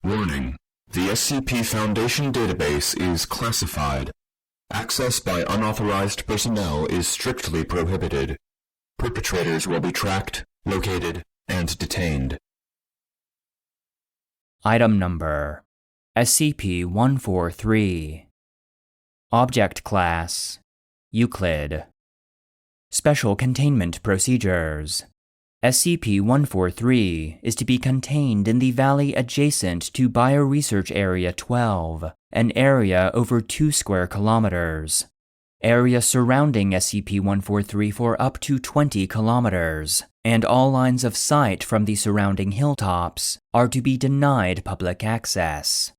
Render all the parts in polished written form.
Warning: the SCP Foundation database is classified. Access by unauthorized personnel is strictly prohibited. Perpetrators will be tracked, located, and detained. Item Number SCP-143. Object Class Euclid. Special Containment Procedures. SCP-143 is to be contained in the valley adjacent to Bioresearch Area 12, an area over 2 square kilometers. Area surrounding SCP-143 for up to 20 kilometers, and all lines of sight from the surrounding hilltops are to be denied public access.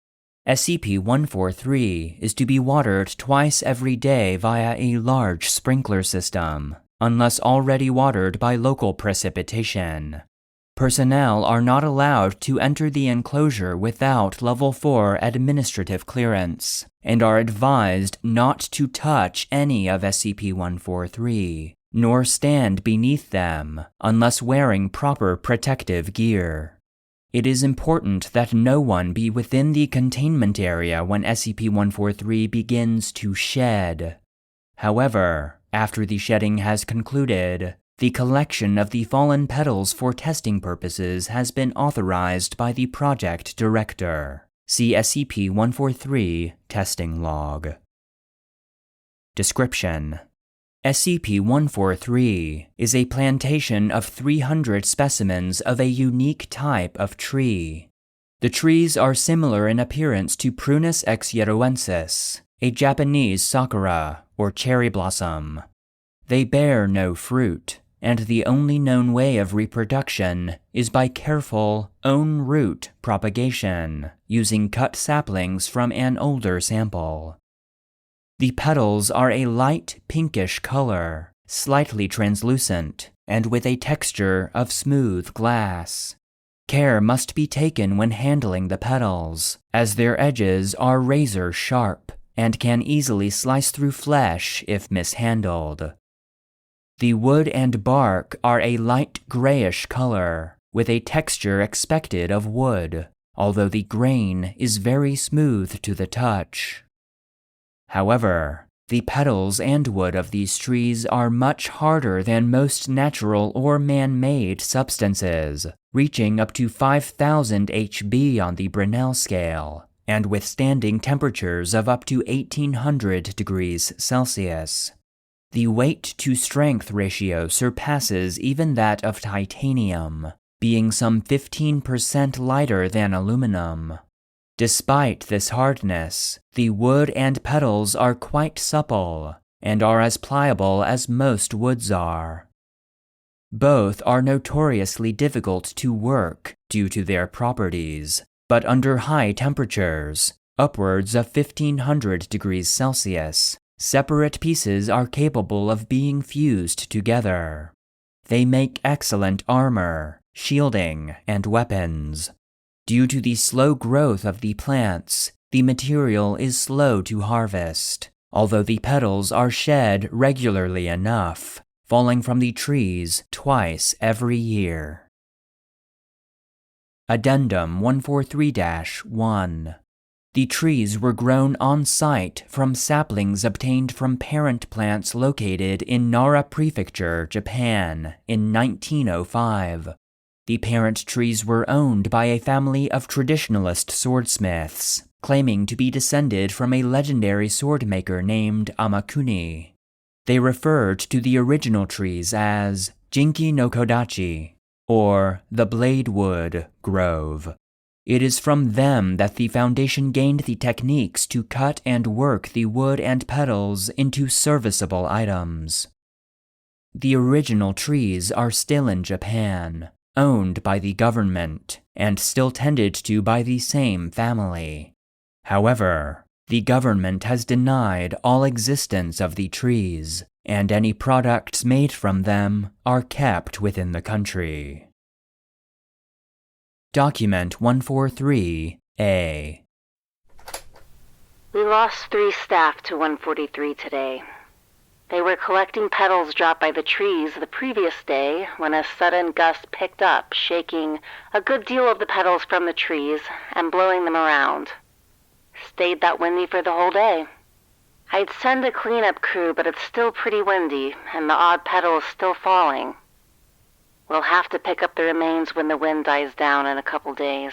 SCP-143 is to be watered twice every day via a large sprinkler system, unless already watered by local precipitation. Personnel are not allowed to enter the enclosure without Level 4 administrative clearance, and are advised not to touch any of SCP-143, nor stand beneath them unless wearing proper protective gear. It is important that no one be within the containment area when SCP-143 begins to shed. However, after the shedding has concluded, the collection of the fallen petals for testing purposes has been authorized by the project director. See SCP-143 Testing Log. Description: SCP-143 is a plantation of 300 specimens of a unique type of tree. The trees are similar in appearance to Prunus exyeroensis, a Japanese sakura or cherry blossom. They bear no fruit, and the only known way of reproduction is by careful, own-root propagation, using cut saplings from an older sample. The petals are a light pinkish color, slightly translucent, and with a texture of smooth glass. Care must be taken when handling the petals, as their edges are razor sharp and can easily slice through flesh if mishandled. The wood and bark are a light grayish color, with a texture expected of wood, although the grain is very smooth to the touch. However, the petals and wood of these trees are much harder than most natural or man-made substances, reaching up to 5,000 HB on the Brinell scale, and withstanding temperatures of up to 1800 degrees Celsius. The weight-to-strength ratio surpasses even that of titanium, being some 15% lighter than aluminum. Despite this hardness, the wood and petals are quite supple, and are as pliable as most woods are. Both are notoriously difficult to work due to their properties, but under high temperatures, upwards of 1500 degrees Celsius, separate pieces are capable of being fused together. They make excellent armor, shielding, and weapons. Due to the slow growth of the plants, the material is slow to harvest, although the petals are shed regularly enough, falling from the trees twice every year. Addendum 143-1. The trees were grown on-site from saplings obtained from parent plants located in Nara Prefecture, Japan, in 1905. The parent trees were owned by a family of traditionalist swordsmiths, claiming to be descended from a legendary swordmaker named Amakuni. They referred to the original trees as Jinki no Kodachi, or the Bladewood Grove. It is from them that the Foundation gained the techniques to cut and work the wood and petals into serviceable items. The original trees are still in Japan, owned by the government, and still tended to by the same family. However, the government has denied all existence of the trees, and any products made from them are kept within the country. Document 143-A. We lost 3 staff to 143 today. They were collecting petals dropped by the trees the previous day when a sudden gust picked up, shaking a good deal of the petals from the trees and blowing them around. Stayed that windy for the whole day. I'd send a cleanup crew, but it's still pretty windy, and the odd petal is still falling. We'll have to pick up the remains when the wind dies down in a couple days.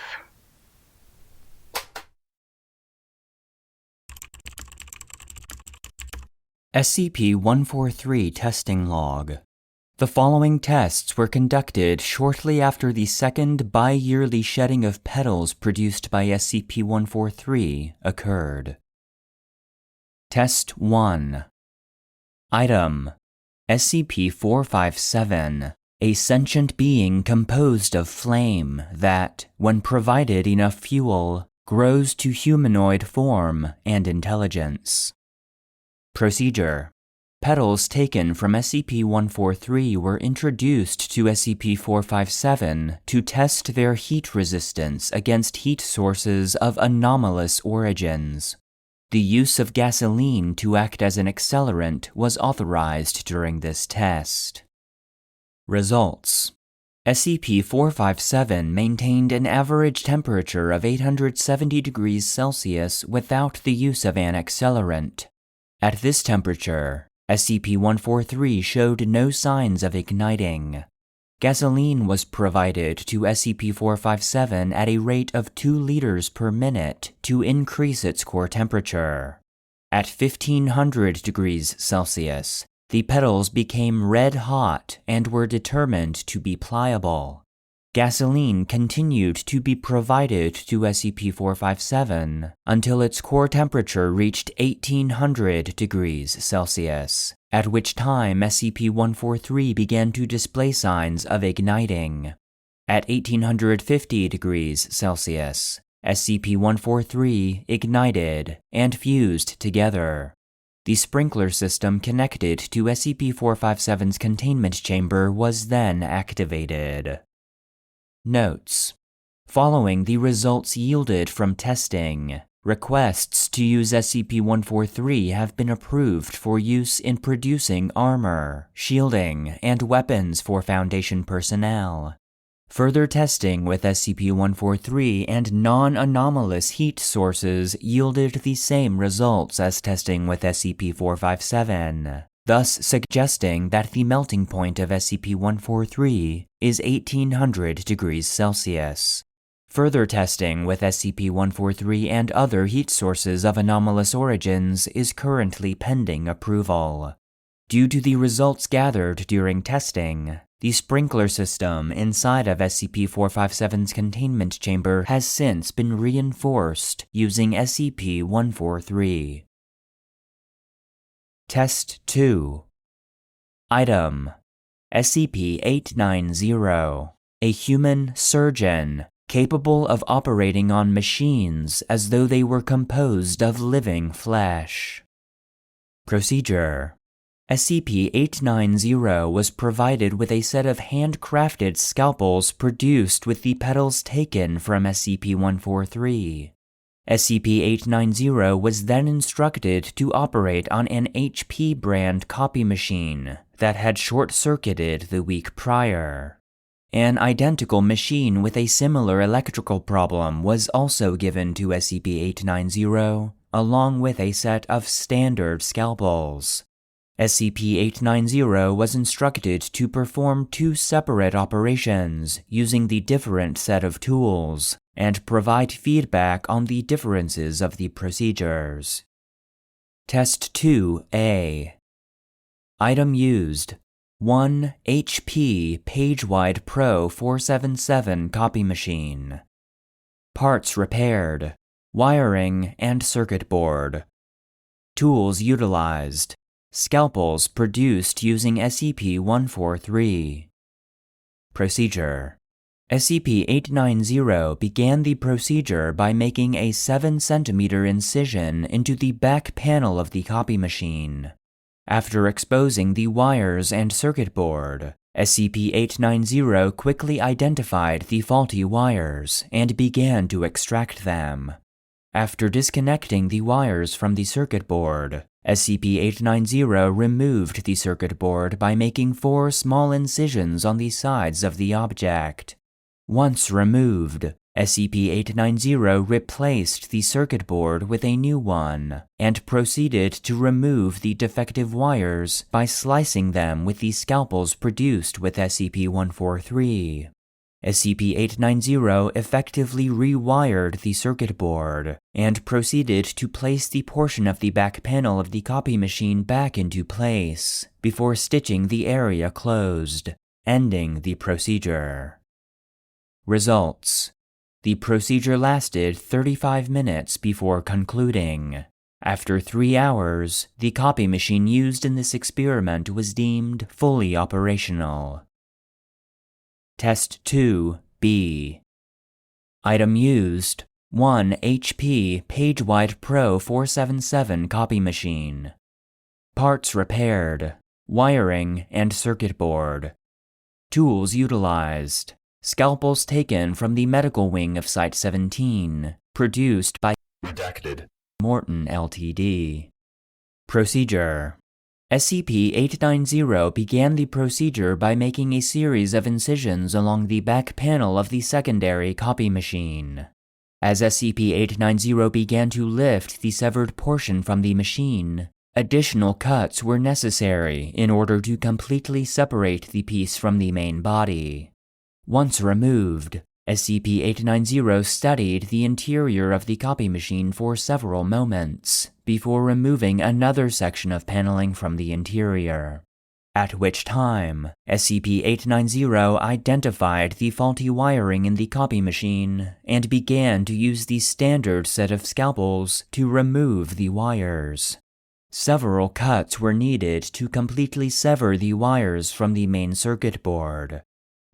SCP-143 Testing Log. The following tests were conducted shortly after the second bi-yearly shedding of petals produced by SCP-143 occurred. Test 1. Item: SCP-457, a sentient being composed of flame that, when provided enough fuel, grows to humanoid form and intelligence. Procedure: petals taken from SCP-143 were introduced to SCP-457 to test their heat resistance against heat sources of anomalous origins. The use of gasoline to act as an accelerant was authorized during this test. Results: SCP-457 maintained an average temperature of 870 degrees Celsius without the use of an accelerant. At this temperature, SCP-143 showed no signs of igniting. Gasoline was provided to SCP-457 at a rate of 2 liters per minute to increase its core temperature. At 1500 degrees Celsius, the petals became red hot and were determined to be pliable. Gasoline continued to be provided to SCP-457 until its core temperature reached 1800 degrees Celsius, at which time SCP-143 began to display signs of igniting. At 1850 degrees Celsius, SCP-143 ignited and fused together. The sprinkler system connected to SCP-457's containment chamber was then activated. Notes: following the results yielded from testing, requests to use SCP-143 have been approved for use in producing armor, shielding, and weapons for Foundation personnel. Further testing with SCP-143 and non-anomalous heat sources yielded the same results as testing with SCP-457. Thus suggesting that the melting point of SCP-143 is 1800 degrees Celsius. Further testing with SCP-143 and other heat sources of anomalous origins is currently pending approval. Due to the results gathered during testing, the sprinkler system inside of SCP-457's containment chamber has since been reinforced using SCP-143. Test 2. Item: SCP-890, a human surgeon capable of operating on machines as though they were composed of living flesh. Procedure: SCP-890 was provided with a set of handcrafted scalpels produced with the petals taken from SCP-143. SCP-890 was then instructed to operate on an HP brand copy machine that had short-circuited the week prior. An identical machine with a similar electrical problem was also given to SCP-890, along with a set of standard scalpels. SCP-890 was instructed to perform 2 separate operations using the different set of tools, and provide feedback on the differences of the procedures. Test 2A. Item used: 1 HP PageWide Pro 477 copy machine. Parts repaired, wiring and circuit board. Tools utilized: scalpels produced using SCP-143. Procedure: SCP-890 began the procedure by making a 7 cm incision into the back panel of the copy machine. After exposing the wires and circuit board, SCP-890 quickly identified the faulty wires and began to extract them. After disconnecting the wires from the circuit board, SCP-890 removed the circuit board by making 4 small incisions on the sides of the object. Once removed, SCP-890 replaced the circuit board with a new one, and proceeded to remove the defective wires by slicing them with the scalpels produced with SCP-143. SCP-890 effectively rewired the circuit board, and proceeded to place the portion of the back panel of the copy machine back into place, before stitching the area closed, ending the procedure. Results: the procedure lasted 35 minutes before concluding. After 3 hours, the copy machine used in this experiment was deemed fully operational. Test 2-B. Item used: 1 HP PageWide Pro 477 copy machine. Parts repaired: wiring and circuit board. Tools utilized: scalpels taken from the medical wing of Site-17, produced by Redacted. Morton Ltd. Procedure: SCP-890 began the procedure by making a series of incisions along the back panel of the secondary copy machine. As SCP-890 began to lift the severed portion from the machine, additional cuts were necessary in order to completely separate the piece from the main body. Once removed, SCP-890 studied the interior of the copy machine for several moments before removing another section of paneling from the interior, at which time SCP-890 identified the faulty wiring in the copy machine and began to use the standard set of scalpels to remove the wires. Several cuts were needed to completely sever the wires from the main circuit board.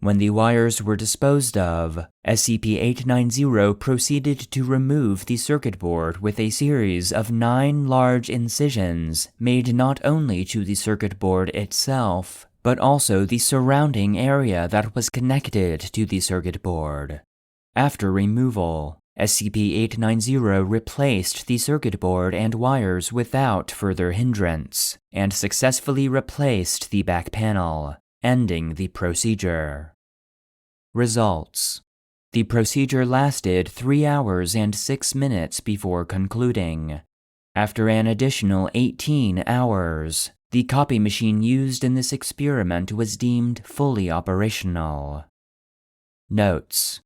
When the wires were disposed of, SCP-890 proceeded to remove the circuit board with a series of 9 large incisions made not only to the circuit board itself, but also the surrounding area that was connected to the circuit board. After removal, SCP-890 replaced the circuit board and wires without further hindrance, and successfully replaced the back panel, ending the procedure. Results: the procedure lasted 3 hours and 6 minutes before concluding. After an additional 18 hours, the copy machine used in this experiment was deemed fully operational. Notes: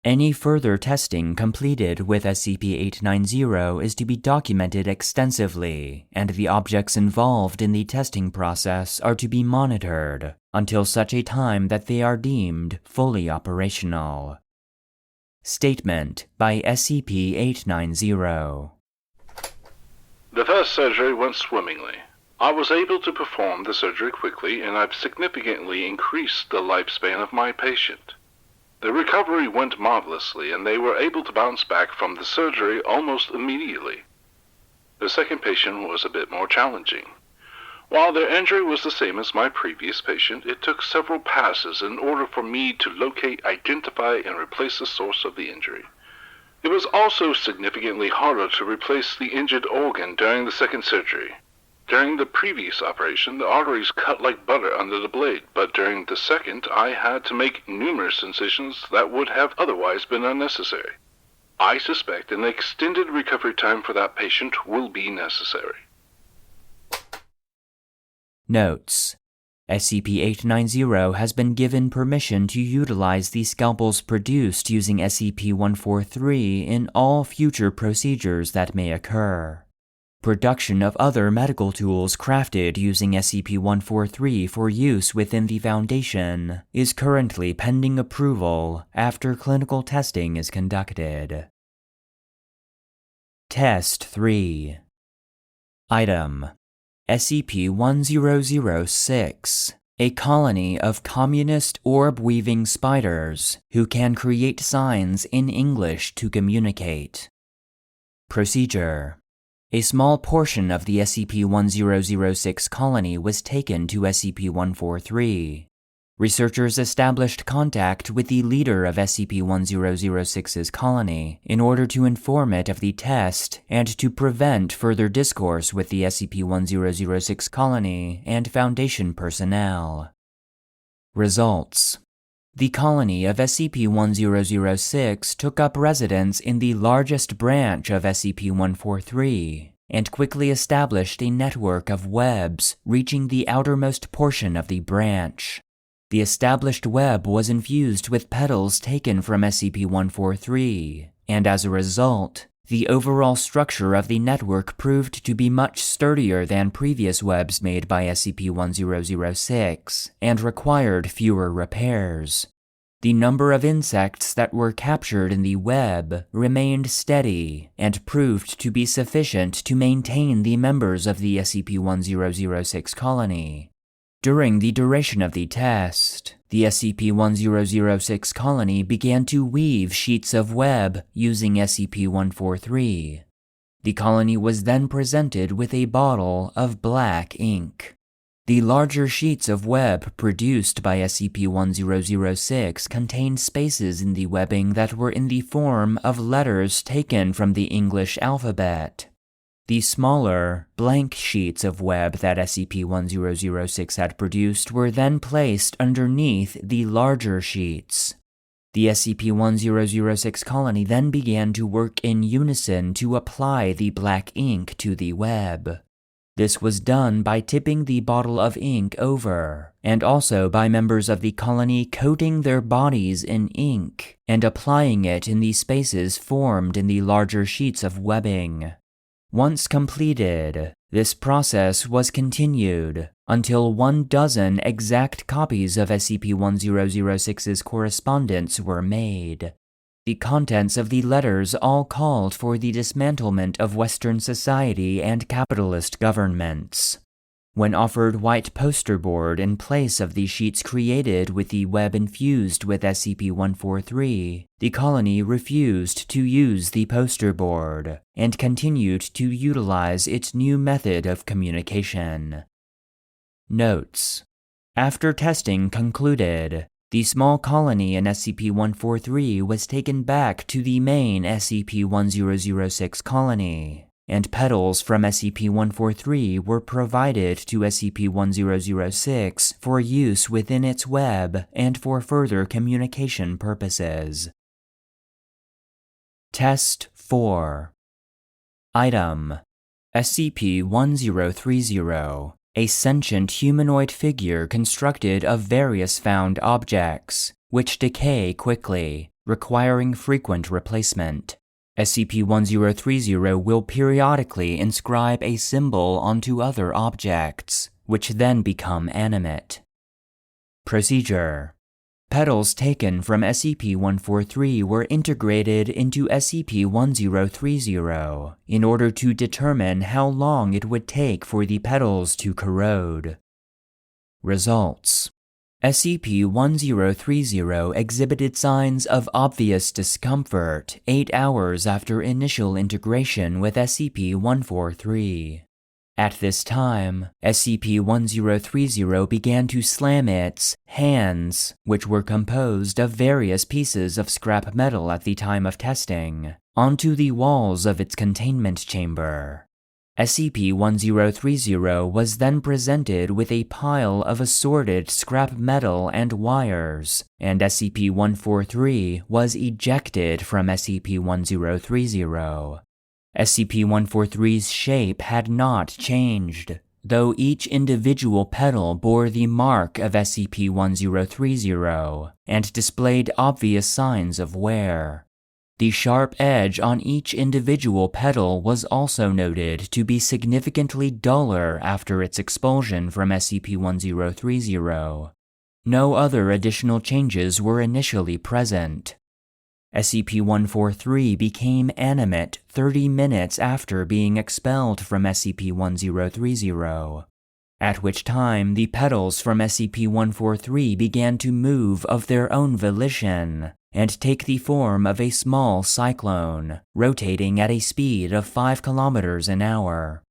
any further testing completed with SCP-890 is to be documented extensively, and the objects involved in the testing process are to be monitored until such a time that they are deemed fully operational. Statement by SCP-890. The first surgery went swimmingly. I was able to perform the surgery quickly, and I've significantly increased the lifespan of my patient. The recovery went marvelously, and they were able to bounce back from the surgery almost immediately. The second patient was a bit more challenging. While their injury was the same as my previous patient, it took several passes in order for me to locate, identify, and replace the source of the injury. It was also significantly harder to replace the injured organ during the second surgery. During the previous operation, the arteries cut like butter under the blade, but during the second, I had to make numerous incisions that would have otherwise been unnecessary. I suspect an extended recovery time for that patient will be necessary. Notes: SCP-890 has been given permission to utilize the scalpels produced using SCP-143 in all future procedures that may occur. Production of other medical tools crafted using SCP-143 for use within the Foundation is currently pending approval after clinical testing is conducted. Test 3. Item: SCP-1006, a colony of communist orb-weaving spiders who can create signs in English to communicate. Procedure: a small portion of the SCP-1006 colony was taken to SCP-143. Researchers established contact with the leader of SCP-1006's colony in order to inform it of the test and to prevent further discourse with the SCP-1006 colony and Foundation personnel. Results: the colony of SCP-1006 took up residence in the largest branch of SCP-143 and quickly established a network of webs reaching the outermost portion of the branch. The established web was infused with petals taken from SCP-143, and as a result, the overall structure of the network proved to be much sturdier than previous webs made by SCP-1006 and required fewer repairs. The number of insects that were captured in the web remained steady and proved to be sufficient to maintain the members of the SCP-1006 colony. During the duration of the test, the SCP-1006 colony began to weave sheets of web using SCP-143. The colony was then presented with a bottle of black ink. The larger sheets of web produced by SCP-1006 contained spaces in the webbing that were in the form of letters taken from the English alphabet. The smaller, blank sheets of web that SCP-1006 had produced were then placed underneath the larger sheets. The SCP-1006 colony then began to work in unison to apply the black ink to the web. This was done by tipping the bottle of ink over, and also by members of the colony coating their bodies in ink and applying it in the spaces formed in the larger sheets of webbing. Once completed, this process was continued until 12 exact copies of SCP-1006's correspondence were made. The contents of the letters all called for the dismantlement of Western society and capitalist governments. When offered white poster board in place of the sheets created with the web infused with SCP-143, the colony refused to use the poster board and continued to utilize its new method of communication. Notes: after testing concluded, the small colony in SCP-143 was taken back to the main SCP-1006 colony, and petals from SCP-143 were provided to SCP-1006 for use within its web and for further communication purposes. Test 4. Item: SCP-1030, a sentient humanoid figure constructed of various found objects, which decay quickly, requiring frequent replacement. SCP-1030 will periodically inscribe a symbol onto other objects, which then become animate. Procedure: petals taken from SCP-143 were integrated into SCP-1030 in order to determine how long it would take for the petals to corrode. Results: SCP-1030 exhibited signs of obvious discomfort 8 hours after initial integration with SCP-143. At this time, SCP-1030 began to slam its hands, which were composed of various pieces of scrap metal at the time of testing, onto the walls of its containment chamber. SCP-1030 was then presented with a pile of assorted scrap metal and wires, and SCP-143 was ejected from SCP-1030. SCP-143's shape had not changed, though each individual petal bore the mark of SCP-1030 and displayed obvious signs of wear. The sharp edge on each individual petal was also noted to be significantly duller after its expulsion from SCP-1030. No other additional changes were initially present. SCP-143 became animate 30 minutes after being expelled from SCP-1030, at which time the petals from SCP-143 began to move of their own volition and take the form of a small cyclone, rotating at a speed of 5 kilometers an hour.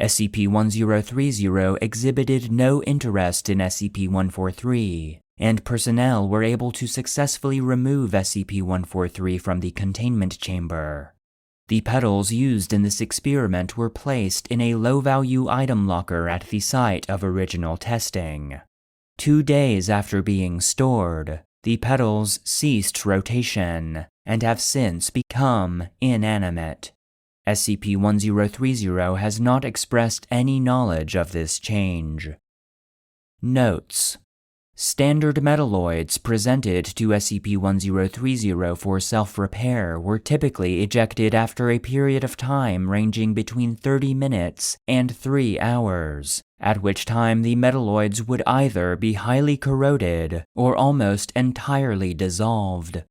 SCP-1030 exhibited no interest in SCP-143, and personnel were able to successfully remove SCP-143 from the containment chamber. The petals used in this experiment were placed in a low-value item locker at the site of original testing. 2 days after being stored, the petals ceased rotation and have since become inanimate. SCP-1030 has not expressed any knowledge of this change. Notes: standard metalloids presented to SCP-1030 for self-repair were typically ejected after a period of time ranging between 30 minutes and 3 hours, at which time the metalloids would either be highly corroded or almost entirely dissolved.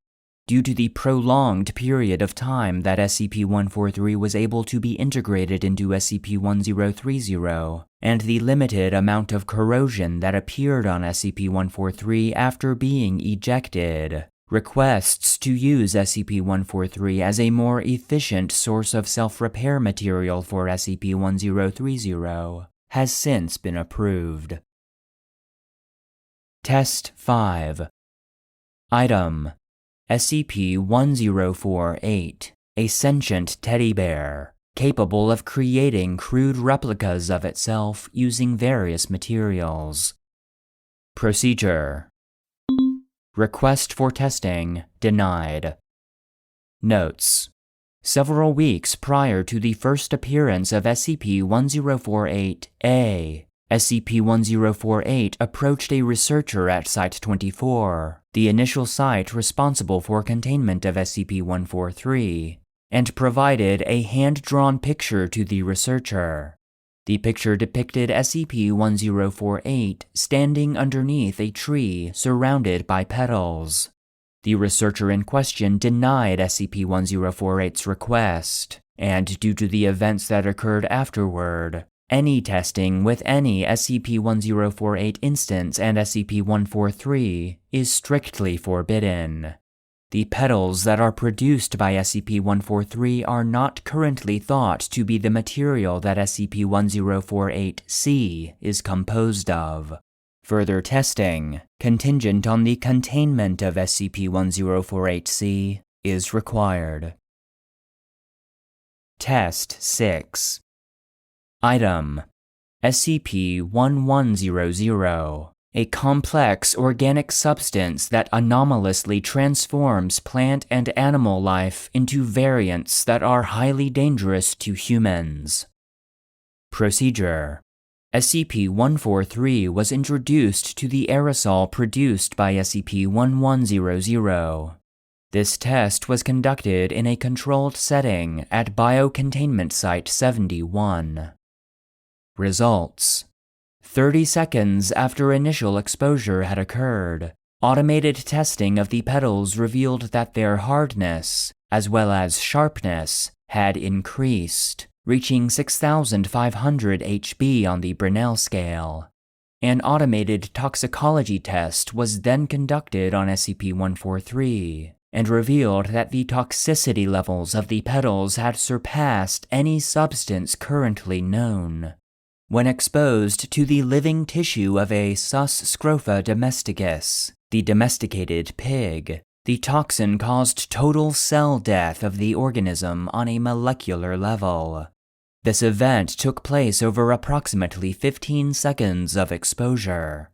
Due to the prolonged period of time that SCP-143 was able to be integrated into SCP-1030, and the limited amount of corrosion that appeared on SCP-143 after being ejected, requests to use SCP-143 as a more efficient source of self-repair material for SCP-1030 has since been approved. Test 5. Item: SCP-1048, a sentient teddy bear, capable of creating crude replicas of itself using various materials. Procedure: request for testing denied. Notes: several weeks prior to the first appearance of SCP-1048-A, SCP-1048 approached a researcher at Site-24, the initial site responsible for containment of SCP-143, and provided a hand-drawn picture to the researcher. The picture depicted SCP-1048 standing underneath a tree surrounded by petals. The researcher in question denied SCP-1048's request, and due to the events that occurred afterward, any testing with any SCP-1048 instance and SCP-143 is strictly forbidden. The petals that are produced by SCP-143 are not currently thought to be the material that SCP-1048-C is composed of. Further testing, contingent on the containment of SCP-1048-C, is required. Test 6. Item: SCP-1100, a complex organic substance that anomalously transforms plant and animal life into variants that are highly dangerous to humans. Procedure: SCP-143 was introduced to the aerosol produced by SCP-1100. This test was conducted in a controlled setting at Biocontainment Site 71. Results: 30 seconds after initial exposure had occurred, automated testing of the petals revealed that their hardness, as well as sharpness, had increased, reaching 6,500 HB on the Brunel scale. An automated toxicology test was then conducted on SCP-143, and revealed that the toxicity levels of the petals had surpassed any substance currently known. When exposed to the living tissue of a Sus scrofa domesticus, the domesticated pig, the toxin caused total cell death of the organism on a molecular level. This event took place over approximately 15 seconds of exposure.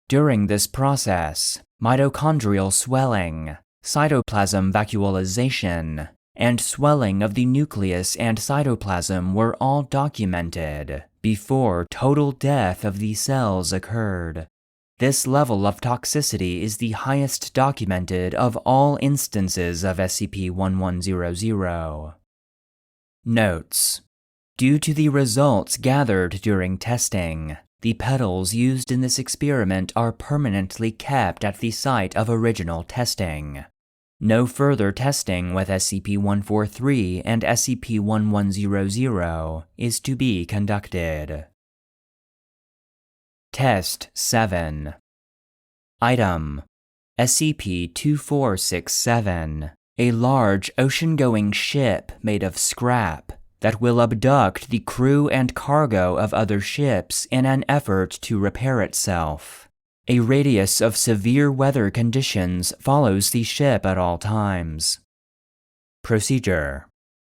During this process, mitochondrial swelling, cytoplasm vacuolization, and swelling of the nucleus and cytoplasm were all documented before total death of the cells occurred. This level of toxicity is the highest documented of all instances of SCP-1100. Notes: due to the results gathered during testing, the petals used in this experiment are permanently kept at the site of original testing. No further testing with SCP-143 and SCP-1100 is to be conducted. Test 7. Item: SCP-2467, a large ocean-going ship made of scrap that will abduct the crew and cargo of other ships in an effort to repair itself. A radius of severe weather conditions follows the ship at all times. Procedure: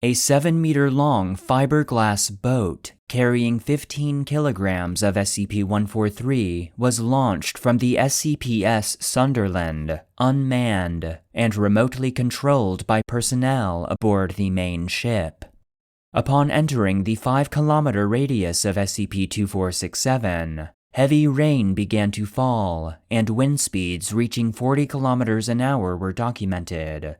a 7-meter-long fiberglass boat carrying 15 kilograms of SCP-143 was launched from the SCP-S Sunderland, unmanned, and remotely controlled by personnel aboard the main ship. Upon entering the 5-kilometer radius of SCP-2467, heavy rain began to fall, and wind speeds reaching 40 kilometers an hour were documented.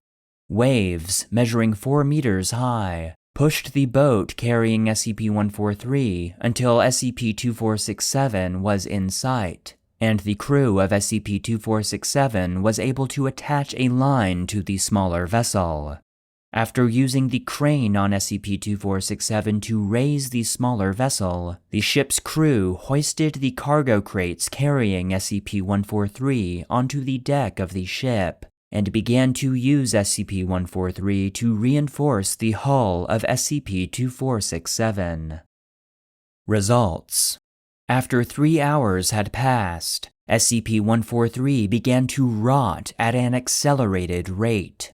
Waves, measuring 4 meters high, pushed the boat carrying SCP-143 until SCP-2467 was in sight, and the crew of SCP-2467 was able to attach a line to the smaller vessel. After using the crane on SCP-2467 to raise the smaller vessel, the ship's crew hoisted the cargo crates carrying SCP-143 onto the deck of the ship, and began to use SCP-143 to reinforce the hull of SCP-2467. Results: after 3 hours had passed, SCP-143 began to rot at an accelerated rate.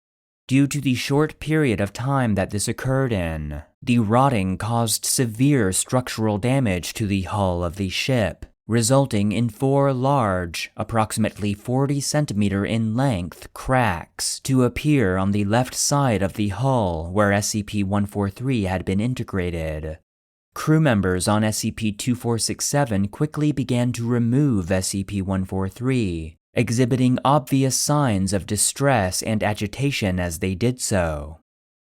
Due to the short period of time that this occurred in, the rotting caused severe structural damage to the hull of the ship, resulting in 4 large, approximately 40 centimeter in length, cracks to appear on the left side of the hull where SCP-143 had been integrated. Crew members on SCP-2467 quickly began to remove SCP-143, exhibiting obvious signs of distress and agitation as they did so.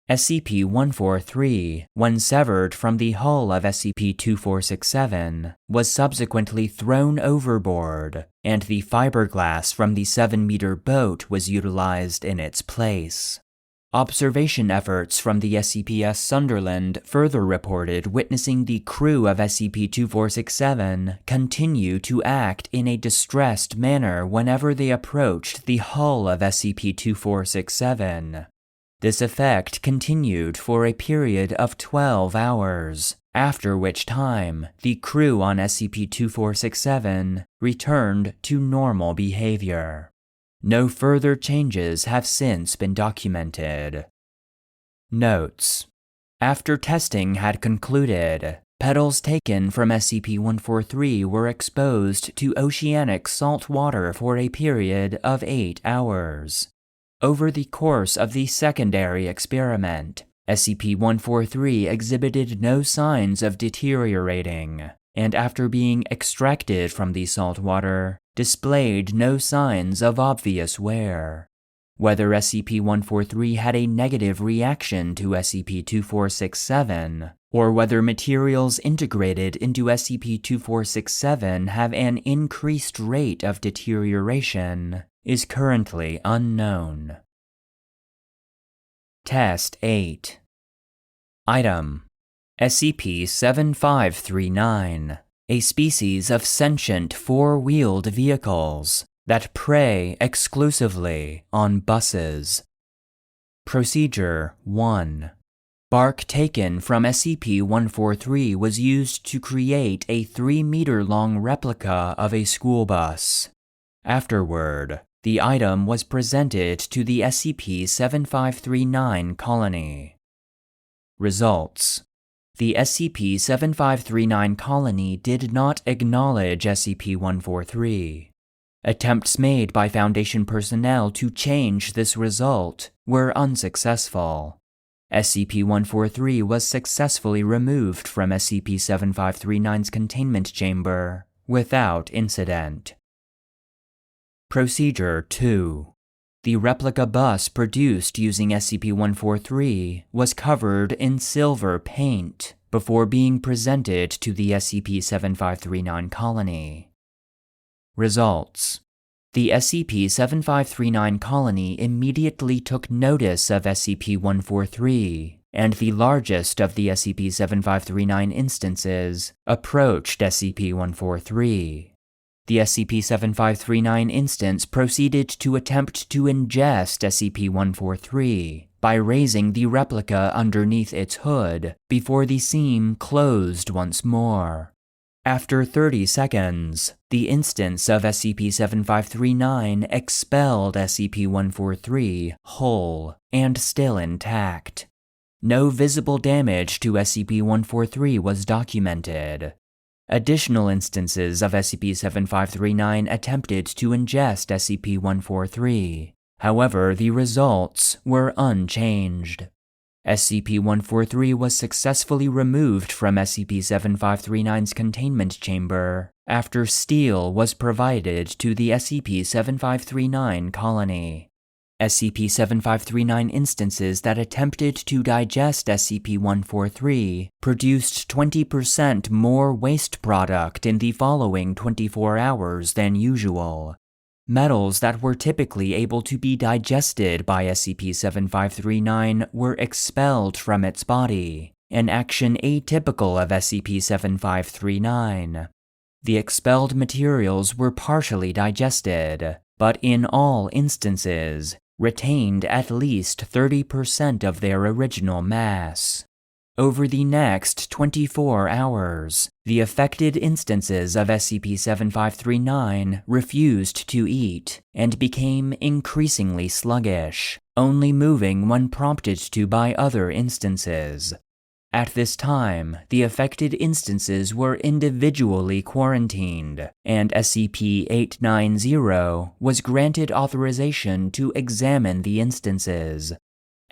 SCP-143, when severed from the hull of SCP-2467, was subsequently thrown overboard, and the fiberglass from the 7-meter boat was utilized in its place. Observation efforts from the SCP-S Sunderland further reported witnessing the crew of SCP-2467 continue to act in a distressed manner whenever they approached the hull of SCP-2467. This effect continued for a period of 12 hours, after which time the crew on SCP-2467 returned to normal behavior. No further changes have since been documented. Notes: after testing had concluded, petals taken from SCP-143 were exposed to oceanic salt water for a period of 8 hours. Over the course of the secondary experiment, SCP-143 exhibited no signs of deteriorating, and after being extracted from the salt water, displayed no signs of obvious wear. Whether SCP-143 had a negative reaction to SCP-2467, or whether materials integrated into SCP-2467 have an increased rate of deterioration, is currently unknown. Test 8. Item: SCP-7539, a species of sentient 4-wheeled vehicles that prey exclusively on buses. Procedure 1. Bark taken from SCP-143 was used to create a 3-meter-long replica of a school bus. Afterward, the item was presented to the SCP-7539 colony. Results: the SCP-7539 colony did not acknowledge SCP-143. Attempts made by Foundation personnel to change this result were unsuccessful. SCP-143 was successfully removed from SCP-7539's containment chamber without incident. Procedure 2. The replica bus produced using SCP-143 was covered in silver paint before being presented to the SCP-7539 colony. Results: the SCP-7539 colony immediately took notice of SCP-143, and the largest of the SCP-7539 instances approached SCP-143. The SCP-7539 instance proceeded to attempt to ingest SCP-143 by raising the replica underneath its hood before the seam closed once more. After 30 seconds, the instance of SCP-7539 expelled SCP-143 whole and still intact. No visible damage to SCP-143 was documented. Additional instances of SCP-7539 attempted to ingest SCP-143. However, the results were unchanged. SCP-143 was successfully removed from SCP-7539's containment chamber after steel was provided to the SCP-7539 colony. SCP-7539 instances that attempted to digest SCP-143 produced 20% more waste product in the following 24 hours than usual. Metals that were typically able to be digested by SCP-7539 were expelled from its body, an action atypical of SCP-7539. The expelled materials were partially digested, but in all instances, retained at least 30% of their original mass. Over the next 24 hours, the affected instances of SCP-7539 refused to eat and became increasingly sluggish, only moving when prompted to by other instances. At this time, the affected instances were individually quarantined, and SCP-890 was granted authorization to examine the instances.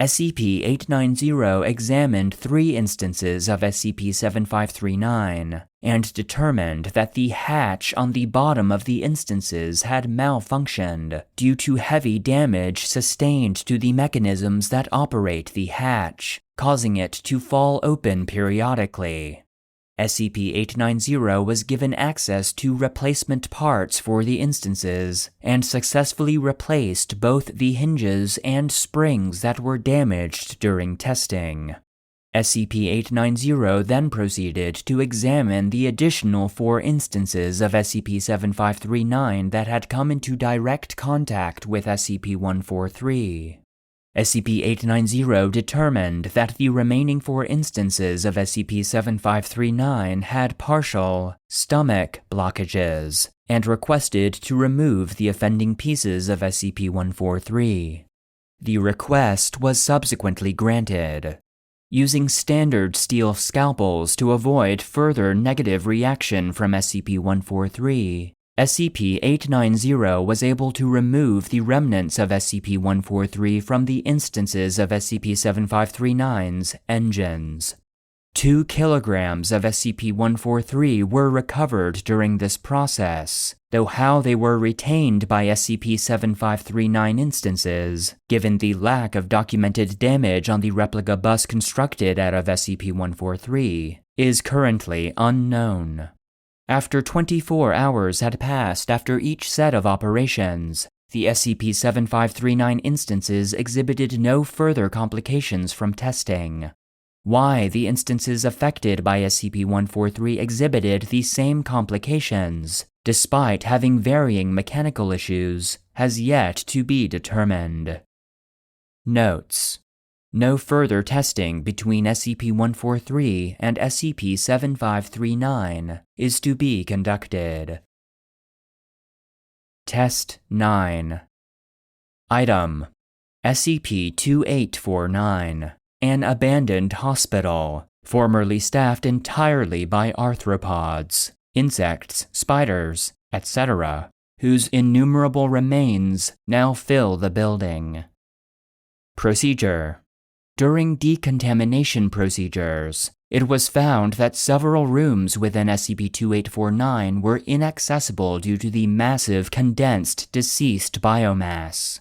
SCP-890 examined 3 instances of SCP-7539 and determined that the hatch on the bottom of the instances had malfunctioned due to heavy damage sustained to the mechanisms that operate the hatch, causing it to fall open periodically. SCP-890 was given access to replacement parts for the instances and successfully replaced both the hinges and springs that were damaged during testing. SCP-890 then proceeded to examine the additional 4 instances of SCP-7539 that had come into direct contact with SCP-143. SCP-890 determined that the remaining 4 instances of SCP-7539 had partial stomach blockages and requested to remove the offending pieces of SCP-143. The request was subsequently granted. Using standard steel scalpels to avoid further negative reaction from SCP-143, SCP-890 was able to remove the remnants of SCP-143 from the instances of SCP-7539's engines. 2 kilograms of SCP-143 were recovered during this process, though how they were retained by SCP-7539 instances, given the lack of documented damage on the replica bus constructed out of SCP-143, is currently unknown. After 24 hours had passed after each set of operations, the SCP-7539 instances exhibited no further complications from testing. Why the instances affected by SCP-143 exhibited the same complications, despite having varying mechanical issues, has yet to be determined. Notes: no further testing between SCP-143 and SCP-7539 is to be conducted. Test 9. Item: SCP-2849, an abandoned hospital, formerly staffed entirely by arthropods, insects, spiders, etc., whose innumerable remains now fill the building. Procedure: during decontamination procedures, it was found that several rooms within SCP-2849 were inaccessible due to the massive condensed deceased biomass.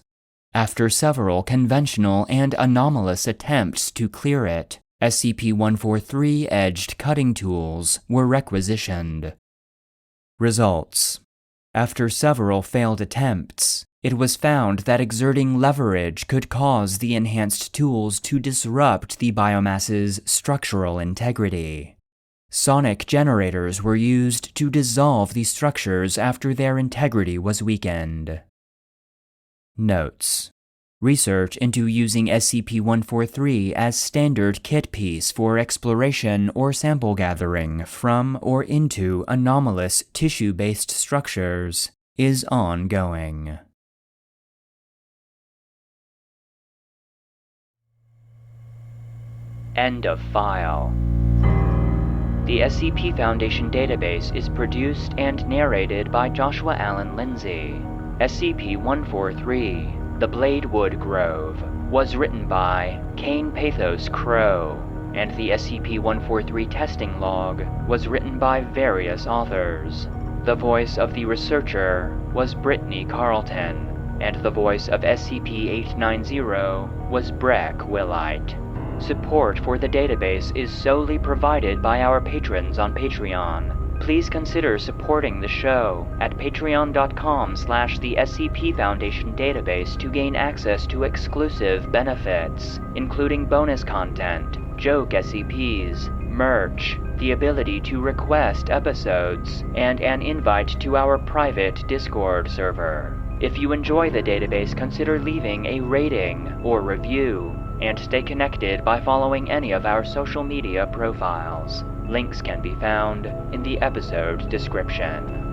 After several conventional and anomalous attempts to clear it, SCP-143 edged cutting tools were requisitioned. Results: after several failed attempts, it was found that exerting leverage could cause the enhanced tools to disrupt the biomass's structural integrity. Sonic generators were used to dissolve the structures after their integrity was weakened. Notes: Research into using SCP-143 as standard kit piece for exploration or sample gathering from or into anomalous tissue-based structures is ongoing. End of file. The SCP Foundation database is produced and narrated by Joshua Alan Lindsay. SCP-143, The Bladewood Grove, was written by Kain Pathos Crow, and the SCP-143 testing log was written by various authors. The voice of the researcher was Brittany Carlton, and the voice of SCP-890 was Breck Wilhite. Support for the database is solely provided by our patrons on Patreon. Please consider supporting the show at patreon.com/the SCP Foundation database to gain access to exclusive benefits, including bonus content, joke SCPs, merch, the ability to request episodes, and an invite to our private Discord server. If you enjoy the database, consider leaving a rating or review, and stay connected by following any of our social media profiles. Links can be found in the episode description.